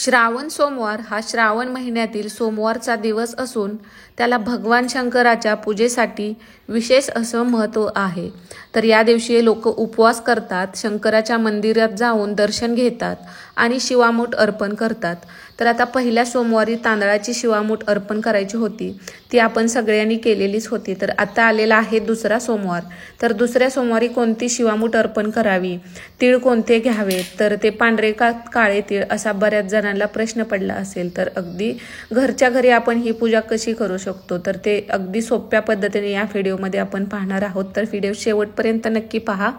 श्रावण सोमवार हा श्रावण महिन्यातील सोमवारचा दिवस असून त्याला भगवान शंकराच्या पूजेसाठी विशेष असं महत्त्व आहे. तर या दिवशी लोक उपवास करतात, शंकराच्या मंदिरात जाऊन दर्शन घेतात आणि शिवामूठ अर्पण करतात. तर आता पहिल्या सोमवारी तांदळाची शिवामूठ अर्पण करायची होती, ती आपण सगळ्यांनी केलेलीच होती. तर आता आलेला आहे दुसरा सोमवार. तर दुसऱ्या सोमवारी कोणती शिवामूठ अर्पण करावी, तीळ कोणते घ्यावे, तर ते पांढरे का काळे तीळ असा बऱ्याच जणांना प्रश्न पडला असेल. तर अगदी घरच्या घरी आपण ही पूजा कशी करू शकतो, तर ते अगदी सोप्या पद्धतीने या व्हिडिओमध्ये आपण पाहणार आहोत. तर व्हिडिओ शेवटपर्यंत नक्की पहा.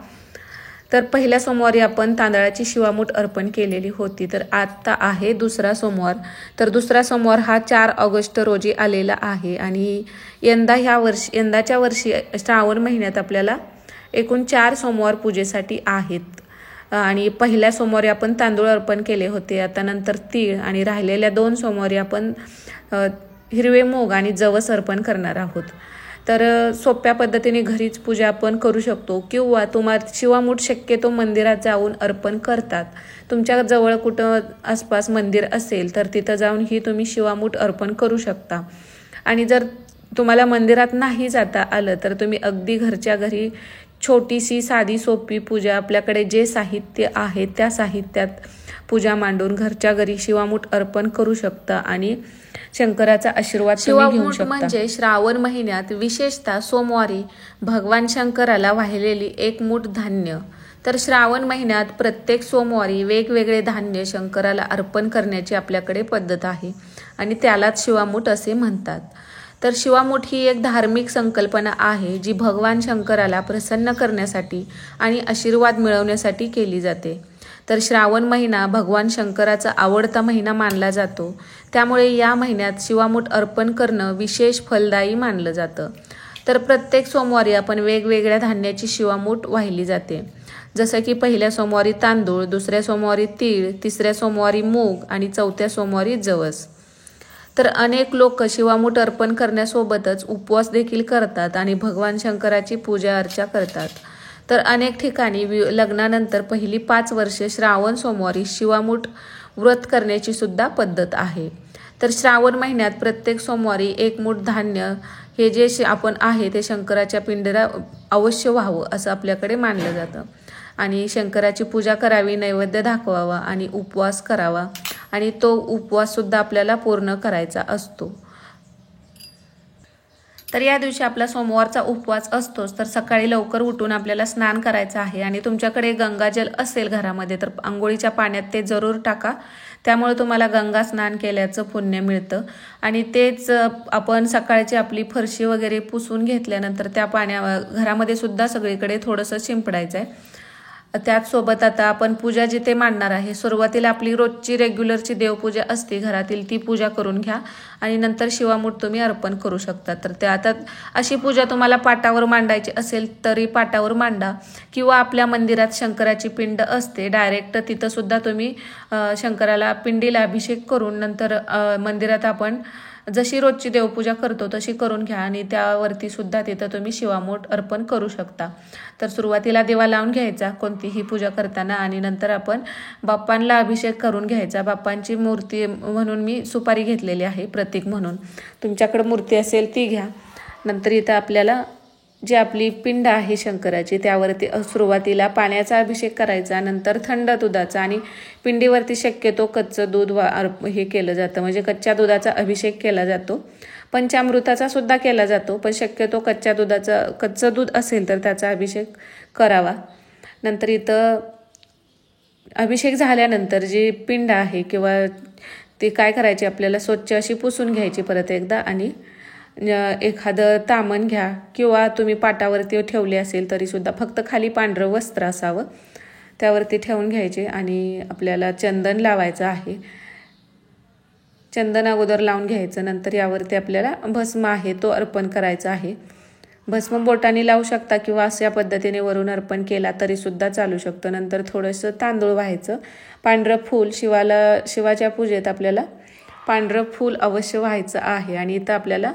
तर पहिल्या सोमवारी आपण तांदळाची शिवामूठ अर्पण केलेली होती. तर आता आहे दुसरा सोमवार. तर दुसरा सोमवार हा 4 ऑगस्ट रोजी आलेला आहे आणि यंदाच्या वर्षी श्रावण महिन्यात आपल्याला एकूण 4 सोमवार पूजेसाठी आहेत. आणि पहिल्या सोमवारी आपण तांदूळ अर्पण केले होते, आता नंतर तीळ, आणि राहिलेल्या 2 सोमवारी आपण हिरवे मूग आणि जवस अर्पण करणार आहोत. तर सोप्या पद्धतीने घरीच पूजा आपण करू शकतो किंवा तुम्हाला शिवामूठ शक्यतो मंदिरात जाऊन अर्पण करतात. तुमच्या जवळ कुठं आसपास मंदिर असेल तर तिथं जाऊन ही तुम्ही शिवामूठ अर्पण करू शकता. आणि जर तुम्हाला मंदिरात नाही जाता आलं तर तुम्ही अगदी घरच्या घरी छोटीशी साधी सोपी पूजा, आपल्याकडे जे साहित्य आहे त्या साहित्यात पूजा मांडून घरच्या घरी शिवामूठ अर्पण करू शकता आणि शंकराचा आशीर्वाद तुम्ही घेऊ शकता. म्हणजे श्रावण महिन्यात विशेषतः सोमवारी भगवान शंकराला वाहिलेली एक मूठ धान्य. तर श्रावण महिन्यात प्रत्येक सोमवारी वेगवेगळे धान्य शंकराला अर्पण करण्याची आपल्याकडे पद्धत आहे आणि त्यालाच शिवामूठ असे म्हणतात. तर शिवामूठ ही एक धार्मिक संकल्पना आहे जी भगवान शंकराला प्रसन्न करण्यासाठी आणि आशीर्वाद मिळवण्यासाठी केली जाते. तर श्रावण महिना भगवान शंकराचा आवडता महिना मानला जातो, त्यामुळे या महिन्यात शिवामूठ अर्पण करणं विशेष फलदायी मानलं जातं. तर प्रत्येक सोमवारी आपण वेगवेगळ्या धान्याची शिवामूठ वाहिली जाते, जसं की पहिल्या सोमवारी तांदूळ, दुसऱ्या सोमवारी तीळ, तिसऱ्या सोमवारी मूग आणि चौथ्या सोमवारी जवस. तर अनेक लोक शिवामूठ अर्पण करण्यासोबतच उपवास देखील करतात आणि भगवान शंकराची पूजा अर्चा करतात. तर अनेक ठिकाणी लग्नानंतर पहिली 5 वर्षे श्रावण सोमवारी शिवामूठ व्रत करण्याची सुद्धा पद्धत आहे. तर श्रावण महिन्यात प्रत्येक सोमवारी एक मूठ धान्य हे जे आपण आहे ते शंकराच्या पिंडीला अवश्य व्हावं असं आपल्याकडे मानलं जातं आणि शंकराची पूजा करावी, नैवेद्य दाखवावा आणि उपवास करावा आणि तो उपवास सुद्धा आपल्याला पूर्ण करायचा असतो. तर या दिवशी आपला सोमवारचा उपवास असतोच. तर सकाळी लवकर उठून आपल्याला स्नान करायचं आहे आणि तुमच्याकडे गंगाजल असेल घरामध्ये तर आंघोळीच्या पाण्यात ते जरूर टाका, त्यामुळे तुम्हाला गंगा स्नान केल्याचं पुण्य मिळतं. आणि तेच आपण सकाळची आपली फरशी वगैरे पुसून घेतल्यानंतर त्या घरामध्ये सुद्धा सगळीकडे थोडंसं शिंपडायचं आहे. त्याचसोबत आता आपण पूजा जिथे मांडणार आहे, सुरुवातीला आपली रोजची रेग्युलरची देवपूजा असते घरातील, ती पूजा करून घ्या आणि नंतर शिवामूठ तुम्ही अर्पण करू शकता. तर त्या आता अशी पूजा तुम्हाला पाटावर मांडायची असेल तरी पाटावर मांडा किंवा आपल्या मंदिरात शंकराची पिंड असते डायरेक्ट तिथं सुद्धा तुम्ही शंकराला पिंडीला अभिषेक करून नंतर मंदिरात आपण जशी रोजची देवपूजा करतो तशी करून घ्या आणि त्यावरती सुद्धा तिथं तुम्ही शिवामूठ अर्पण करू शकता. तर सुरुवातीला दिवा लावून घ्यायचा कोणतीही पूजा करताना आणि नंतर आपण बाप्पांना अभिषेक करून घ्यायचा. बाप्पांची मूर्ती म्हणून मी सुपारी घेतलेली आहे प्रतीक म्हणून, तुमच्याकडे मूर्ती असेल ती घ्या. नंतर इथं आपल्याला जी आपली पिंड आहे शंकराची त्यावरती सुरुवातीला पाण्याचा अभिषेक करायचा, नंतर थंड दुधाचा, आणि पिंडीवरती शक्यतो कच्चं दूध हे केलं जातं, म्हणजे कच्च्या दुधाचा अभिषेक केला जातो. पंचामृताचा सुद्धा केला जातो, पण शक्यतो कच्चं दूध असेल तर त्याचा अभिषेक करावा. नंतर इथं अभिषेक झाल्यानंतर जी पिंड आहे किंवा ती काय करायची आपल्याला स्वच्छ अशी पुसून घ्यायची परत एकदा आणि एखादं तामण घ्या किंवा तुम्ही पाटावरती ठेवले असेल तरी सुद्धा फक्त खाली पांढरं वस्त्र असावं त्यावरती ठेवून घ्यायचे आणि आपल्याला चंदन लावायचं आहे. चंदन अगोदर लावून घ्यायचं, नंतर यावरती आपल्याला भस्म आहे तो अर्पण करायचा आहे. भस्म बोटाने लावू शकता किंवा अशा पद्धतीने वरून अर्पण केला तरी सुद्धा चालू शकतं. नंतर थोडंसं तांदूळ व्हायचं, पांढरं फूल शिवाच्या पूजेत आपल्याला पांढरं फूल अवश्य व्हायचं आहे. आणि इथं आपल्याला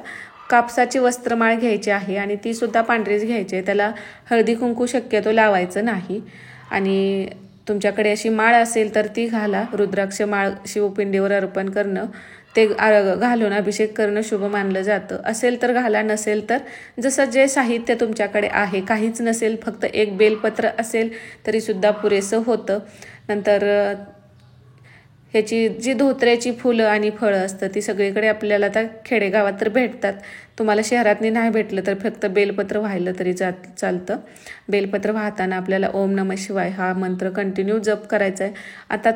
कापसाची वस्त्रमाळ घ्यायची आहे आणि ती सुद्धा पांढरीच घ्यायची आहे, त्याला हळदी कुंकू शक्यतो लावायचं नाही. आणि तुमच्याकडे अशी माळ असेल तर ती घाला. रुद्राक्ष माळ शिवपिंडीवर अर्पण करणं, ते घालून अभिषेक करणं शुभ मानलं जातं. असेल तर घाला, नसेल तर जसं जे साहित्य तुमच्याकडे आहे, काहीच नसेल फक्त एक बेलपत्र असेल तरीसुद्धा पुरेसं होतं. नंतर ह्याची जी धोत्र्याची फुलं आणि फळं असतं ती सगळीकडे आपल्याला आता खेडेगावात तर भेटतात. तुम्हाला शहरातनी नाही भेटलं तर फक्त बेलपत्र वाहिलं तरी चालतं. बेलपत्र वाहताना आपल्याला ओम नमः शिवाय हा मंत्र कंटिन्यू जप करायचा आहे. आता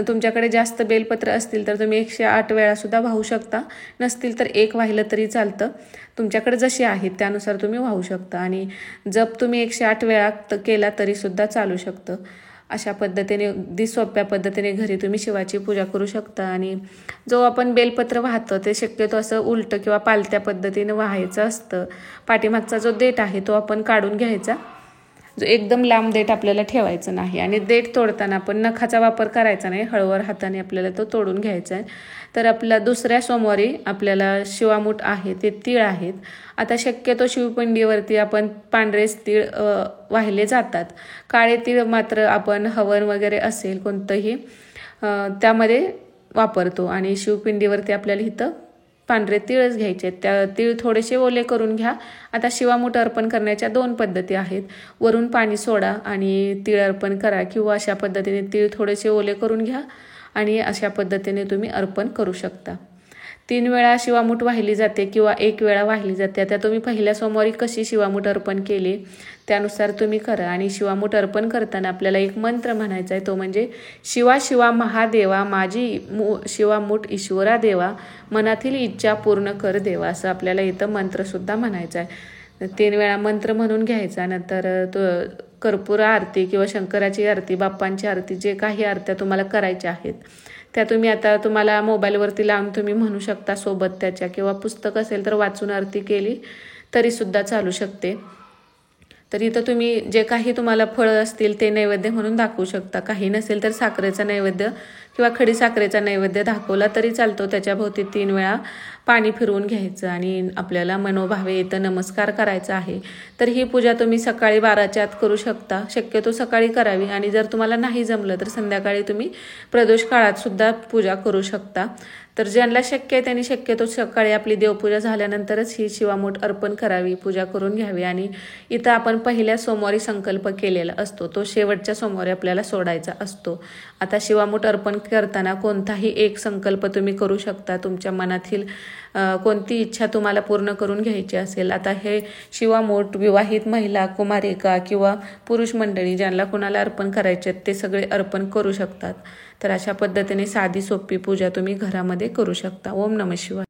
तुमच्याकडे जास्त बेलपत्र असतील तर तुम्ही 108 वेळासुद्धा वाहू शकता. नसतील तर एक वाहिलं तरी चालतं. तुमच्याकडे जशी आहेत त्यानुसार तुम्ही वाहू शकता. आणि जप तुम्ही 108 वेळा केला तरीसुद्धा चालू शकतं. अशा पद्धतीने अगदी सोप्या पद्धतीने घरी तुम्ही शिवाची पूजा करू शकता. आणि जो आपण बेलपत्र वाहतो ते शक्यतो असं उलटं किंवा पालत्या पद्धतीने वाहायचं असतं. पाठीमागचा जो देठ आहे तो आपण काढून घ्यायचा. जो एकदम लांब देठ आपल्याला ठेवायचं नाही. आणि देठ तोडताना आपण नखाचा वापर करायचा नाही, हळूवार हाताने आपल्याला तो तोडून घ्यायचा आहे. तर आपला दुसऱ्या सोमवारी आपल्याला शिवामूठ आहे ते तीळ आहेत. आता शक्यतो शिवपिंडीवरती आपण पांढरेच तीळ वाहिले जातात. काळे तीळ मात्र आपण हवन वगैरे असेल कोणतंही त्यामध्ये वापरतो. आणि शिवपिंडीवरती आपल्याला इथं पांढरे तीळच घ्यायचे. त्या तीळ थोडेसे ओले करून घ्या. आता शिवामूठ अर्पण करण्याच्या 2 पद्धती आहेत. वरून पाणी सोडा आणि तीळ अर्पण करा, किंवा अशा पद्धतीने तीळ थोडेसे ओले करून घ्या आणि अशा पद्धतीने तुम्ही अर्पण करू शकता. 3 वेळा शिवामूठ वाहिली जाते किंवा 1 वेळा वाहिली जाते. आता तुम्ही पहिल्या सोमवारी कशी शिवामूठ अर्पण केली त्यानुसार तुम्ही करा. आणि शिवामूठ अर्पण करताना आपल्याला एक मंत्र म्हणायचा आहे, तो म्हणजे शिवा शिवा महादेवा माझी शिवामूठ ईश्वरा देवा, मनातील इच्छा पूर्ण कर देवा, असं आपल्याला इथं मंत्रसुद्धा म्हणायचं आहे. 3 वेळा मंत्र म्हणून घ्यायचा. नंतर तो कर्पूर आरती किंवा शंकराची आरती, बाप्पांची आरती, जे काही आरत्या तुम्हाला करायच्या आहेत त्या तुम्ही आता तुम्हाला मोबाईलवरती लावून तुम्ही म्हणू शकता सोबत त्याच्या, किंवा पुस्तक असेल तर वाचून आरती केली तरीसुद्धा चालू शकते. तर इथं तुम्ही जे काही तुम्हाला फळं असतील ते नैवेद्य म्हणून दाखवू शकता. काही नसेल तर साखरेचा नैवेद्य किंवा खडी साखरेचा नैवेद्य दाखवला तरी चालतो. त्याच्याभोवती 3 वेळा पाणी फिरवून घ्यायचं आणि आपल्याला मनोभावे इथं नमस्कार करायचा आहे. तर ही पूजा तुम्ही सकाळी 12च्या आत करू शकता. शक्यतो सकाळी करावी. आणि जर तुम्हाला नाही जमलं तर संध्याकाळी तुम्ही प्रदोष काळात सुद्धा पूजा करू शकता. तर ज्यांना शक्य आहे त्यांनी शक्यतो सकाळी आपली देवपूजा झाल्यानंतरच ही शिवामूठ अर्पण करावी, पूजा करून घ्यावी. आणि इथं आपण पहिल्या सोमवारी संकल्प केलेला असतो, तो शेवटच्या सोमवारी आपल्याला सोडायचा असतो. आता शिवामूठ अर्पण करताना कोणताही एक संकल्प तुम्ही करू शकता. तुमच्या मनातील कोणती इच्छा तुम्हाला पूर्ण करून घ्यायची असेल. आता हे शिवामूठ विवाहित महिला, कुमारिका किंवा पुरुष मंडळी ज्यांना कुणाला अर्पण करायचे ते सगळे अर्पण करू शकतात. तर अशा पद्धतीने साधी सोपी पूजा तुम्ही घरामध्ये करू शकता. ओम नमः शिवाय.